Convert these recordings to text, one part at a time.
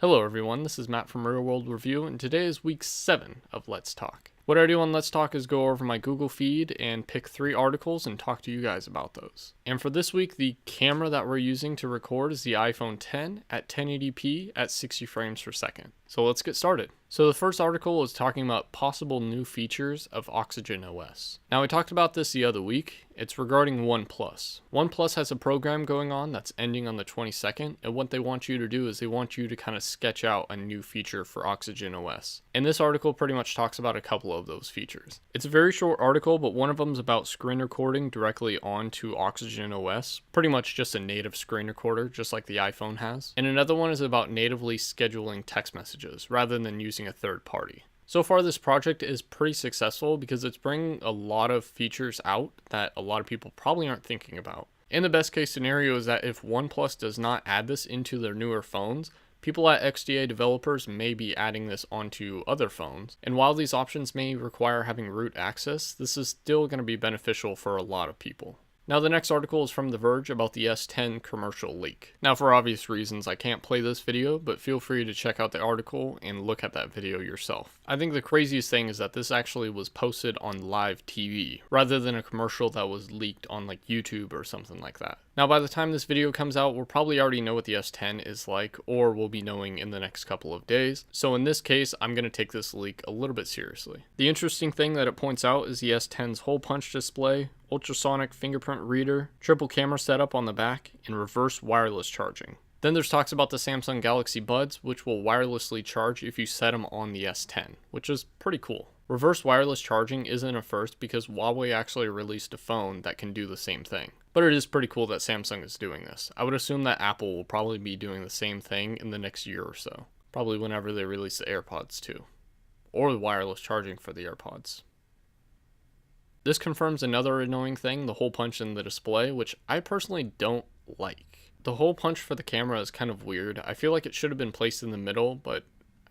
Hello everyone, this is Matt from Real World Review, and today is week 7 of Let's Talk. What I do on Let's Talk is go over my Google feed and pick 3 articles and talk to you guys about those. And for this week, the camera that we're using to record is the iPhone X at 1080p at 60 frames per second. So let's get started. So the first article is talking about possible new features of OxygenOS. Now, we talked about this the other week. It's regarding OnePlus. OnePlus has a program going on that's ending on the 22nd, and what they want you to do is they want you to kind of sketch out a new feature for OxygenOS. And this article pretty much talks about a couple of those features. It's a very short article, but one of them is about screen recording directly onto OxygenOS, pretty much just a native screen recorder, just like the iPhone has. And another one is about natively scheduling text messages rather than using a third party. So far, this project is pretty successful because it's bringing a lot of features out that a lot of people probably aren't thinking about. And the best case scenario is that if OnePlus does not add this into their newer phones, people at XDA developers may be adding this onto other phones. And while these options may require having root access, this is still going to be beneficial for a lot of people. Now, the next article is from The Verge about the S10 commercial leak. Now, for obvious reasons, I can't play this video, but feel free to check out the article and look at that video yourself. I think the craziest thing is that this actually was posted on live TV, rather than a commercial that was leaked on like YouTube or something like that. Now, by the time this video comes out, we'll probably already know what the S10 is like, or we'll be knowing in the next couple of days. So in this case, I'm going to take this leak a little bit seriously. The interesting thing that it points out is the S10's hole punch display, ultrasonic fingerprint reader, triple camera setup on the back, and reverse wireless charging. Then there's talks about the Samsung Galaxy Buds, which will wirelessly charge if you set them on the S10, which is pretty cool. Reverse wireless charging isn't a first because Huawei actually released a phone that can do the same thing. But it is pretty cool that Samsung is doing this. I would assume that Apple will probably be doing the same thing in the next year or so. Probably whenever they release the AirPods too. Or the wireless charging for the AirPods. This confirms another annoying thing, the hole punch in the display, which I personally don't like. The hole punch for the camera is kind of weird. I feel like it should have been placed in the middle, but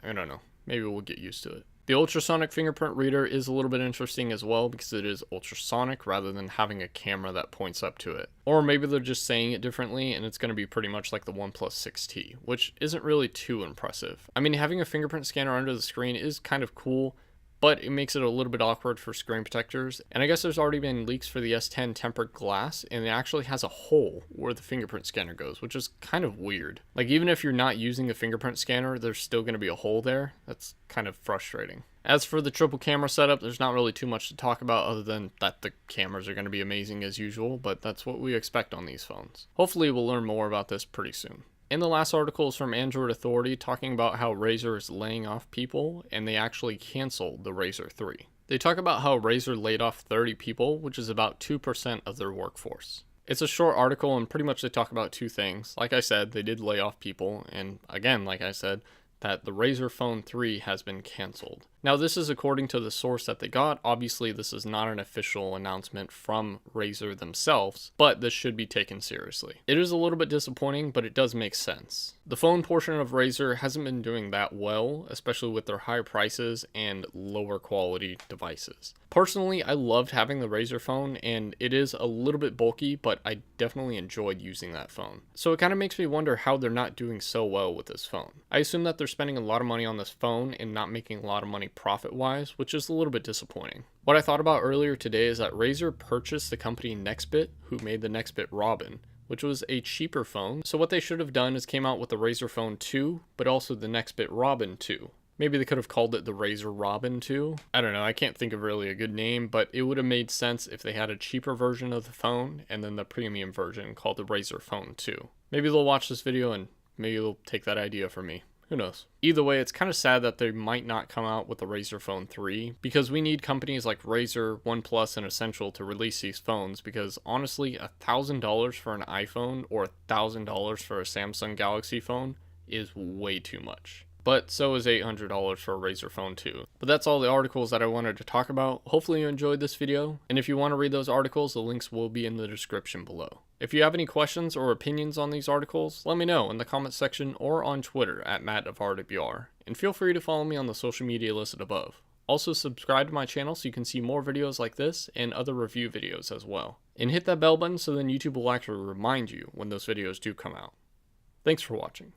I don't know. Maybe we'll get used to it. The ultrasonic fingerprint reader is a little bit interesting as well because it is ultrasonic rather than having a camera that points up to it. Or maybe they're just saying it differently and it's going to be pretty much like the OnePlus 6T, which isn't really too impressive. I mean, having a fingerprint scanner under the screen is kind of cool, but it makes it a little bit awkward for screen protectors. And I guess there's already been leaks for the S10 tempered glass, and it actually has a hole where the fingerprint scanner goes, which is kind of weird. Like, even if you're not using a fingerprint scanner, there's still going to be a hole there. That's kind of frustrating. As for the triple camera setup, there's not really too much to talk about other than that the cameras are going to be amazing as usual, but that's what we expect on these phones. Hopefully we'll learn more about this pretty soon. And the last article is from Android Authority talking about how Razer is laying off people, and they actually canceled the Razer 3. They talk about how Razer laid off 30 people, which is about 2% of their workforce. It's a short article, and pretty much they talk about 2 things. Like I said, they did lay off people, and again, like I said, that the Razer Phone 3 has been canceled. Now, this is according to the source that they got. Obviously, this is not an official announcement from Razer themselves, but this should be taken seriously. It is a little bit disappointing, but it does make sense. The phone portion of Razer hasn't been doing that well, especially with their high prices and lower quality devices. Personally, I loved having the Razer phone, and it is a little bit bulky, but I definitely enjoyed using that phone. So it kind of makes me wonder how they're not doing so well with this phone. I assume that they're spending a lot of money on this phone and not making a lot of money profit-wise, which is a little bit disappointing. What I thought about earlier today is that Razer purchased the company Nextbit, who made the Nextbit Robin, which was a cheaper phone. So what they should have done is came out with the Razer Phone 2, but also the Nextbit Robin 2. Maybe they could have called it the Razer Robin 2. I don't know, I can't think of really a good name, but it would have made sense if they had a cheaper version of the phone and then the premium version called the Razer Phone 2. Maybe they'll watch this video and maybe they'll take that idea from me. Who knows? Either way, it's kind of sad that they might not come out with the Razer Phone 3 because we need companies like Razer, OnePlus, and Essential to release these phones because honestly, $1,000 for an iPhone or $1,000 for a Samsung Galaxy phone is way too much. But so is $800 for a Razer Phone 2. But that's all the articles that I wanted to talk about. Hopefully you enjoyed this video, and if you want to read those articles, the links will be in the description below. If you have any questions or opinions on these articles, let me know in the comments section or on Twitter at MattofRWR, and feel free to follow me on the social media listed above. Also subscribe to my channel so you can see more videos like this and other review videos as well. And hit that bell button so then YouTube will actually remind you when those videos do come out. Thanks for watching.